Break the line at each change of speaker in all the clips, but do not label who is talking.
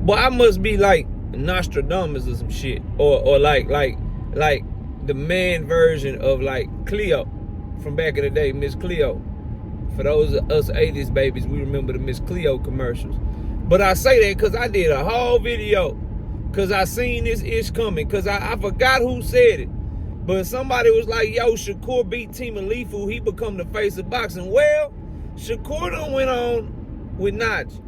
Boy, I must be like Nostradamus or some shit. Or like the man version of like Cleo from back in the day, Miss Cleo. For those of us 80s babies, we remember the Miss Cleo commercials. But I say that because I did a whole video. Because I seen this ish coming. Because I forgot who said it. But somebody was like, yo, Shakur beat Team Alifu. He become the face of boxing. Well, Shakur done went on with Najee.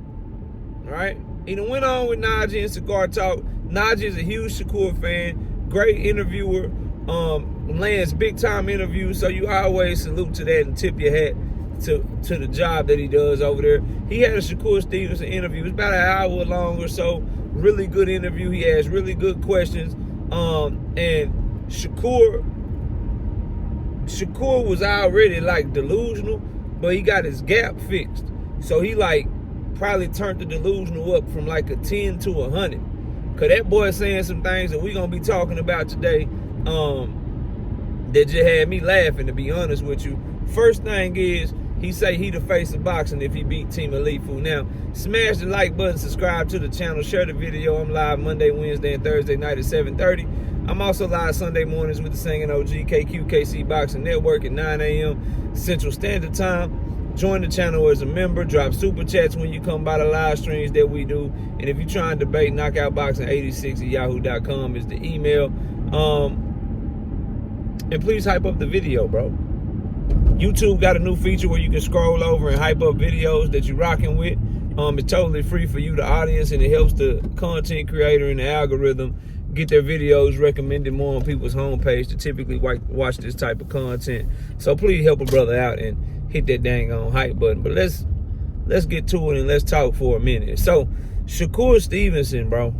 Right? He done went on with Najee and Cigar Talk. Najee is a huge Shakur fan. Great interviewer. Lands big time interviews. So you always salute to that and tip your hat to the job that he does over there. He had a Shakur Stevenson interview. It's about an hour long or so. Really good interview. He asked really good questions. And Shakur was already like delusional, but he got his gap fixed. So he like probably turned the delusional up from like a 10 to 100. Cause that boy saying some things that we gonna be talking about today that just had me laughing, to be honest with you. First thing is, he say he the face of boxing if he beat Team Alifu. Now, smash the like button, subscribe to the channel, share the video. I'm live Monday, Wednesday, and Thursday night at 7:30. I'm also live Sunday mornings with the Singing OG KQKC Boxing Network at 9 a.m. Central Standard Time. Join the channel as a member. Drop super chats when you come by the live streams that we do. And if you try and debate, knockoutboxing86@yahoo.com is the email. And please hype up the video, bro. YouTube got a new feature where you can scroll over and hype up videos that you're rocking with. It's totally free for you, the audience, and it helps the content creator and the algorithm get their videos recommended more on people's homepage to typically watch this type of content. So please help a brother out and hit that dang on hype button. But let's get to it and let's talk for a minute. So Shakur Stevenson, bro,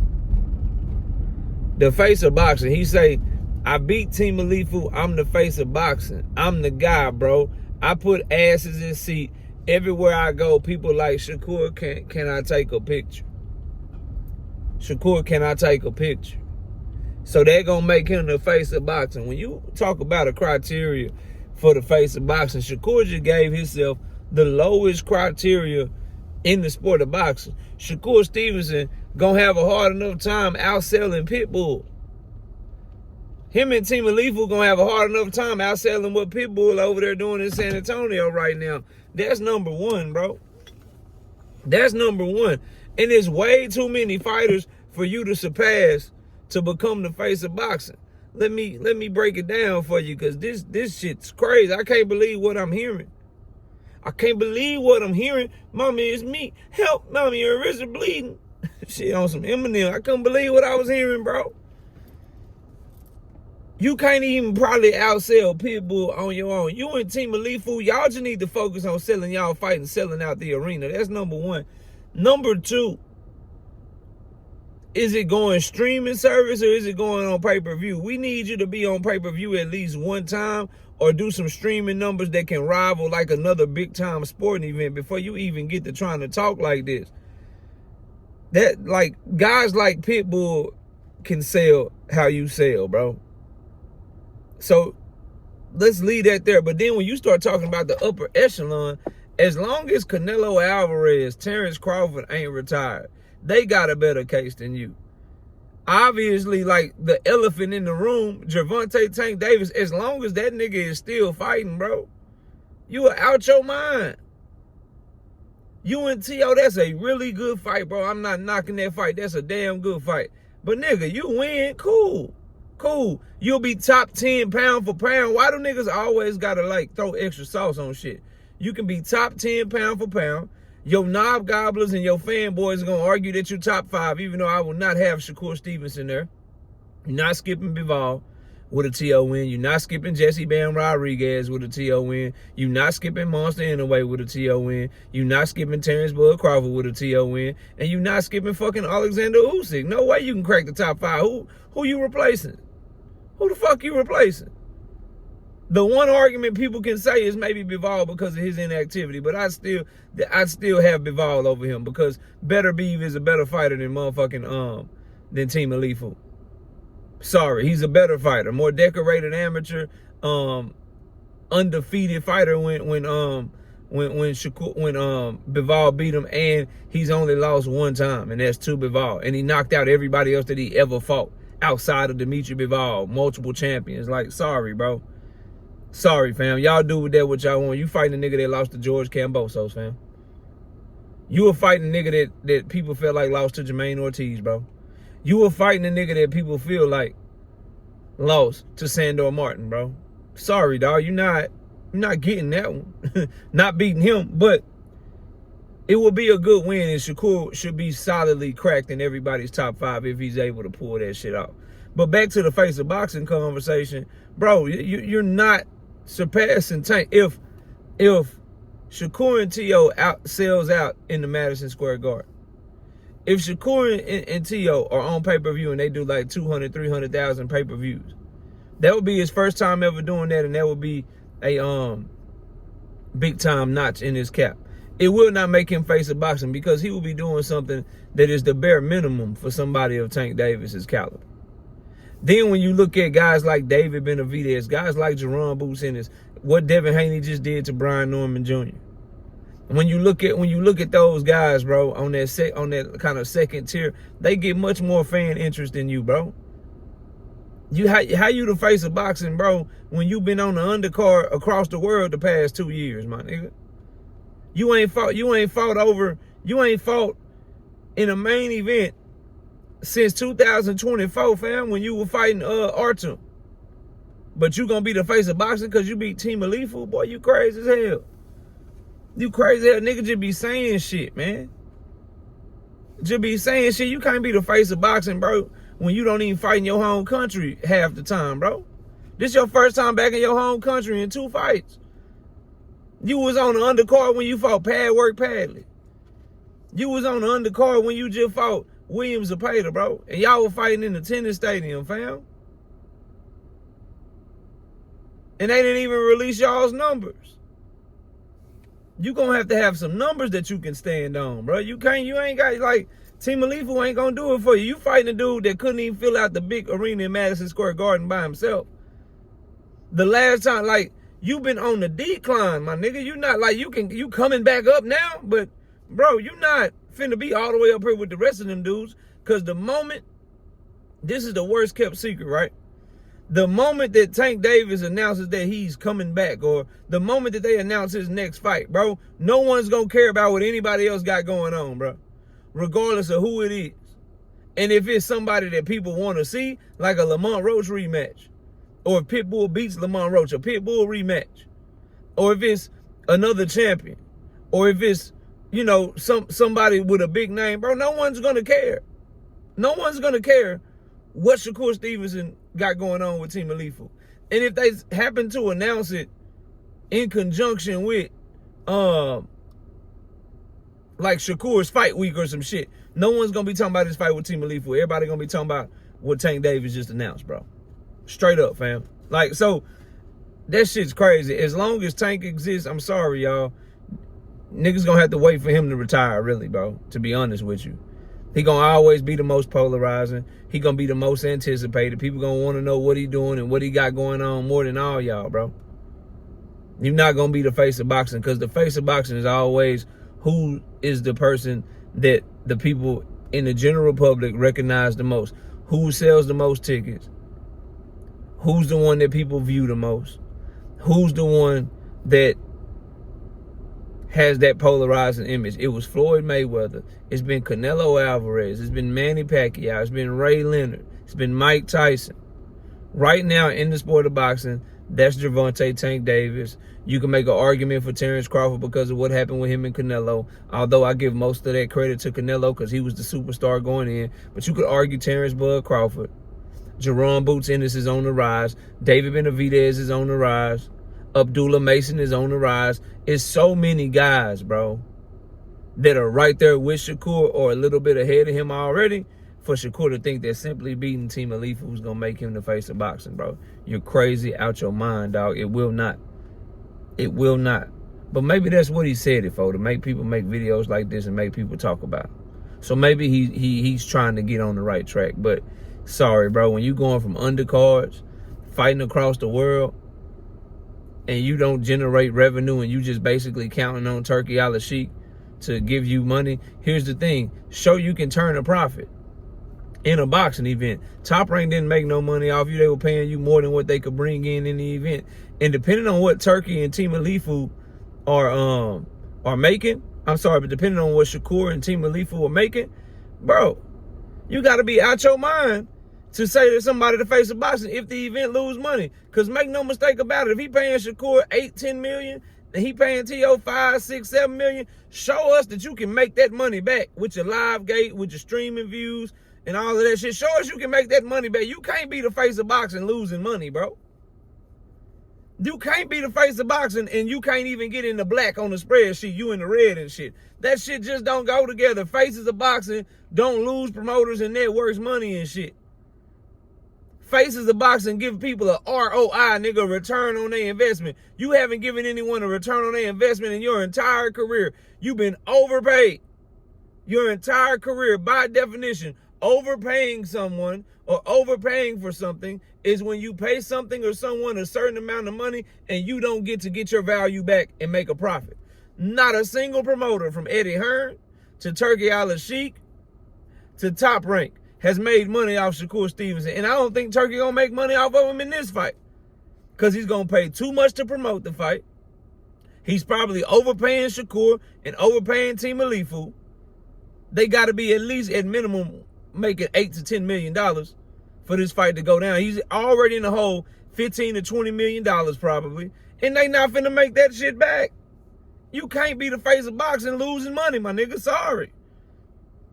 the face of boxing, he say, I beat Team Alifu. I'm the face of boxing. I'm the guy, bro. I put asses in seat everywhere I go. People like, Shakur, can I take a picture? Shakur, can I take a picture? So they're going to make him the face of boxing. When you talk about a criteria for the face of boxing, Shakur just gave himself the lowest criteria in the sport of boxing. Shakur Stevenson going to have a hard enough time outselling Pitbull. Him and Team Alifu gonna have a hard enough time outselling what Pitbull over there doing in San Antonio right now. That's number one, bro. That's number one. And there's way too many fighters for you to surpass to become the face of boxing. Let me break it down for you, because this shit's crazy. I can't believe what I'm hearing. I can't believe what I'm hearing. Mommy, it's me. Help, mommy, your wrist is bleeding. Shit on some Eminem. I couldn't believe what I was hearing, bro. You can't even probably outsell Pitbull on your own. You and Team Alifu, y'all just need to focus on selling y'all fight and selling out the arena. That's number one. Number two, is it going streaming service or is it going on pay-per-view? We need you to be on pay-per-view at least one time, or do some streaming numbers that can rival like another big-time sporting event before you even get to trying to talk like this. That, like, guys like Pitbull can sell how you sell, bro. So let's leave that there. But then when you start talking about the upper echelon, as long as Canelo Alvarez, Terrence Crawford ain't retired, they got a better case than you. Obviously, like the elephant in the room, Gervonta Tank Davis, as long as that nigga is still fighting, bro, you are out your mind. You and T.O., that's a really good fight, bro. I'm not knocking that fight. That's a damn good fight. But nigga, you win, cool. Cool. You'll be top 10 pound for pound. Why do niggas always gotta like throw extra sauce on shit? You can be top 10 pound for pound. Your knob gobblers and your fanboys are gonna argue that you're top 5, even though I will not have Shakur Stevenson there. You're not skipping Bivol with a TO win. You're not skipping Jesse Bam Rodriguez with a TO win. You're not skipping Monster Inouye with a TO win. You're not skipping Terrence Bud Crawford with a TO win. And you're not skipping fucking Alexander Usyk. No way you can crack the top 5. Who you replacing? Who the fuck you replacing? The one argument people can say is maybe Bivol because of his inactivity, but I'd still have Bivol over him because Better Beef is a better fighter than motherfucking than Team Alifu. Sorry, he's a better fighter, more decorated amateur, undefeated fighter when Bivol beat him, and he's only lost one time, and that's to Bivol. And he knocked out everybody else that he ever fought outside of Dimitri Bivol, multiple champions. Like, sorry, bro. Sorry, fam. Y'all do with that what y'all want. You fighting a nigga that lost to George Kambosos, fam. You were fighting a nigga that people felt like lost to Jermaine Ortiz, bro. You were fighting a nigga that people feel like lost to Sandor Martin, bro. Sorry, dog. You're not getting that one. Not beating him, but it would be a good win, and Shakur should be solidly cracked in everybody's top 5 if he's able to pull that shit off. But back to the face of boxing conversation, bro, you're not surpassing Tank. If Shakur and T.O. sells out in the Madison Square Garden, if Shakur and T.O. are on pay-per-view and they do like 200, 300,000 pay-per-views, that would be his first time ever doing that, and that would be a big time notch in his cap. It will not make him face a boxing because he will be doing something that is the bare minimum for somebody of Tank Davis's caliber. Then when you look at guys like David Benavidez, guys like Jerome Boots Ennis, what Devin Haney just did to Brian Norman Jr. When you look at those guys, bro, on that kind of second tier, they get much more fan interest than you, bro. How you the face of boxing, bro, when you been on the undercard across the world the past 2 years, my nigga? You ain't fought in a main event since 2024, fam, when you were fighting Artem. But you gonna be the face of boxing because you beat Team Alifu? Boy, you crazy as hell. You crazy as hell. Nigga just be saying shit, man. Just be saying shit. You can't be the face of boxing, bro, when you don't even fight in your home country half the time, bro. This your first time back in your home country in 2 fights. You was on the undercard when you fought Padwork Padley. You was on the undercard when you just fought Williams Zepeda, bro. And y'all were fighting in the tennis stadium, fam. And they didn't even release y'all's numbers. You gonna have some numbers that you can stand on, bro. You ain't got, like, Team Alifu ain't gonna do it for you. You fighting a dude that couldn't even fill out the big arena in Madison Square Garden by himself. The last time, like, you been on the decline, my nigga. You not like you coming back up now, but bro, you not finna be all the way up here with the rest of them dudes. Cause the moment, this is the worst kept secret, right? The moment that Tank Davis announces that he's coming back, or the moment that they announce his next fight, bro, no one's gonna care about what anybody else got going on, bro. Regardless of who it is. And if it's somebody that people want to see, like a Lamont Roach rematch, or if Pitbull beats Lamont Roach, a Pitbull rematch, or if it's another champion, or if it's, you know, somebody with a big name, bro, no one's gonna care. No one's gonna care what Shakur Stevenson got going on with Team Alifu. And if they happen to announce it in conjunction with like Shakur's fight week or some shit, no one's gonna be talking about this fight with Team Alifu. Everybody gonna be talking about what Tank Davis just announced, bro. Straight up, fam. Like, so that shit's crazy. As long as Tank exists, I'm sorry, y'all, niggas gonna have to wait for him to retire, really, bro, to be honest with you. He gonna always be the most polarizing. He gonna be the most anticipated. People gonna want to know what he doing and what he got going on more than all y'all, bro. You're not gonna be the face of boxing, because the face of boxing is always who is the person that the people in the general public recognize the most. Who sells the most tickets? Who's the one that people view the most? Who's the one that has that polarizing image? It was Floyd Mayweather. It's been Canelo Alvarez. It's been Manny Pacquiao. It's been Ray Leonard. It's been Mike Tyson. Right now in the sport of boxing, that's Gervonta Tank Davis. You can make an argument for Terrence Crawford because of what happened with him and Canelo, although I give most of that credit to Canelo because he was the superstar going in. But you could argue Terrence Bud Crawford. Jerome Boots Ennis is on the rise. David Benavidez is on the rise. Abdullah Mason is on the rise. It's so many guys, bro, that are right there with Shakur or a little bit ahead of him already for Shakur to think that simply beating Team Alifu is going to make him the face of boxing, bro. You're crazy out your mind, dog. It will not. It will not. But maybe that's what he said it for, to make people make videos like this and make people talk about it. So maybe he's trying to get on the right track. But sorry, bro, when you going from undercards, fighting across the world, and you don't generate revenue and you just basically counting on Turkey Al-Sheikh to give you money, here's the thing. Show you can turn a profit in a boxing event. Top Rank didn't make no money off you. They were paying you more than what they could bring in the event. And depending on what Turkey and Team Alifu are making, I'm sorry, but depending on what Shakur and Team Alifu are making, bro, you got to be out your mind to say to somebody to face a boxing if the event lose money. Because make no mistake about it, if he paying Shakur 8, 10 million, and he paying T.O. 5, 6, 7 million, show us that you can make that money back with your live gate, with your streaming views, and all of that shit. Show us you can make that money back. You can't be the face of boxing losing money, bro. You can't be the face of boxing and you can't even get in the black on the spreadsheet. You in the red and shit. That shit just don't go together. Faces of boxing don't lose promoters and networks money and shit. Faces of boxing give people a ROI, nigga, return on their investment. You haven't given anyone a return on their investment in your entire career. You've been overpaid. Your entire career, by definition, overpaying someone or overpaying for something is when you pay something or someone a certain amount of money and you don't get to get your value back and make a profit. Not a single promoter from Eddie Hearn to Turkey Al-Sheikh to Top Rank has made money off Shakur Stevenson. And I don't think Turkey gonna make money off of him in this fight, because he's gonna pay too much to promote the fight. He's probably overpaying Shakur and overpaying Team Alifu. They gotta be at least at minimum making $8 to $10 million for this fight to go down. He's already in the hole $15 to $20 million probably, and they not finna make that shit back. You can't be the face of boxing losing money, my nigga. Sorry.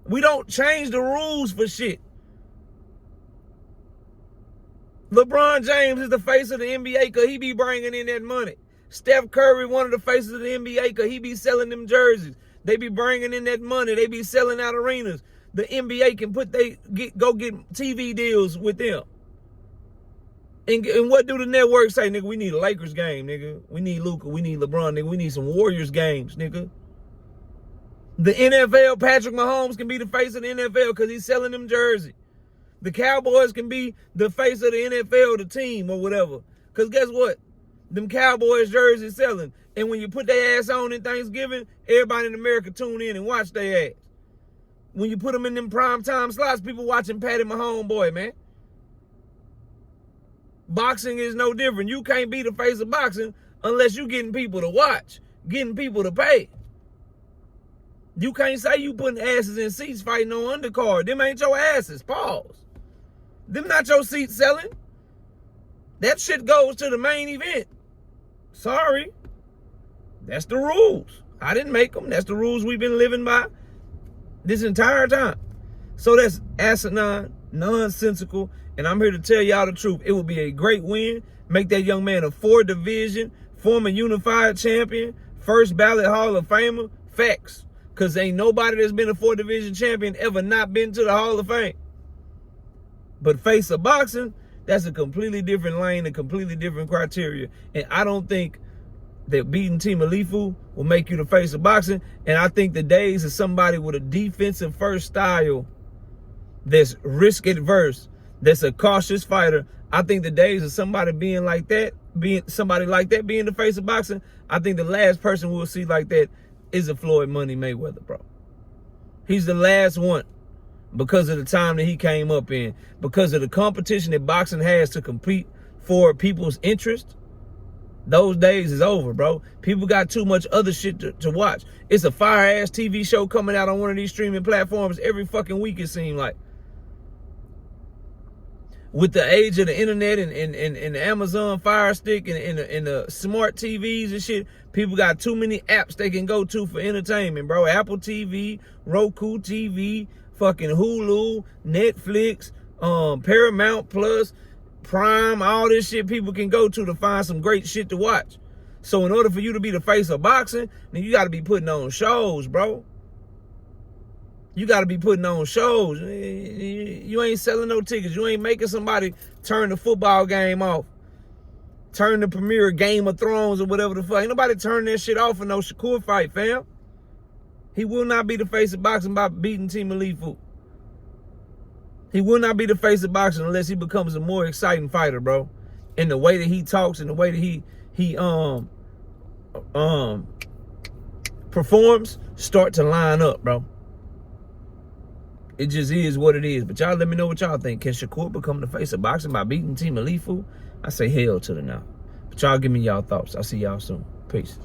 We don't change the rules for shit. LeBron James is the face of the NBA because he be bringing in that money. Steph Curry, one of the faces of the NBA because he be selling them jerseys. They be bringing in that money. They be selling out arenas. The NBA can go get TV deals with them. And what do the networks say, nigga? We need a Lakers game, nigga. We need Luka. We need LeBron, nigga. We need some Warriors games, nigga. The NFL, Patrick Mahomes can be the face of the NFL because he's selling them jerseys. The Cowboys can be the face of the NFL, the team or whatever. Because guess what? Them Cowboys jerseys selling. And when you put their ass on in Thanksgiving, everybody in America tune in and watch their ass. When you put them in them prime time slots, people watching Patty Mahomes, boy, man. Boxing is no different. You can't be the face of boxing unless you getting people to watch, getting people to pay. You can't say you putting asses in seats fighting on undercard. Them ain't your asses. Pause. Them not your seats selling. That shit goes to the main event. Sorry. That's the rules. I didn't make them. That's the rules we've been living by this entire time. So that's asinine, nonsensical, and I'm here to tell y'all the truth. It would be a great win. Make that young man a 4-division, former unified champion, first ballot Hall of Famer. Facts. Because ain't nobody that's been a 4-division champion ever not been to the Hall of Fame. But face of boxing, that's a completely different lane, a completely different criteria. And I don't think that beating Team Alifu will make you the face of boxing. And I think the days of somebody with a defensive first style that's risk adverse, that's a cautious fighter, I think the days of somebody being like that, being the face of boxing, I think the last person we'll see like that is a Floyd Money Mayweather, bro. He's the last one because of the time that he came up in, because of the competition that boxing has to compete for people's interest. Those days is over, bro. People got too much other shit to watch. It's a fire-ass TV show coming out on one of these streaming platforms every fucking week, it seems like. With the age of the internet and the Amazon Fire Stick and the smart TVs and shit, people got too many apps they can go to for entertainment, bro. Apple TV, Roku TV, fucking Hulu, Netflix, Paramount Plus, Prime, all this shit people can go to find some great shit to watch. So in order for you to be the face of boxing, then you got to be putting on shows, bro. You got to be putting on shows. You ain't selling no tickets. You ain't making somebody turn the football game off. Turn the premiere Game of Thrones or whatever the fuck. Ain't nobody turn that shit off for no Shakur fight, fam. He will not be the face of boxing by beating Team Alifu. He will not be the face of boxing unless he becomes a more exciting fighter, bro. In the way that he talks and the way that he he performs start to line up, bro. It just is what it is. But y'all let me know what y'all think. Can Shakur become the face of boxing by beating Team Alifu? I say hell to the no. But y'all give me y'all thoughts. I'll see y'all soon. Peace.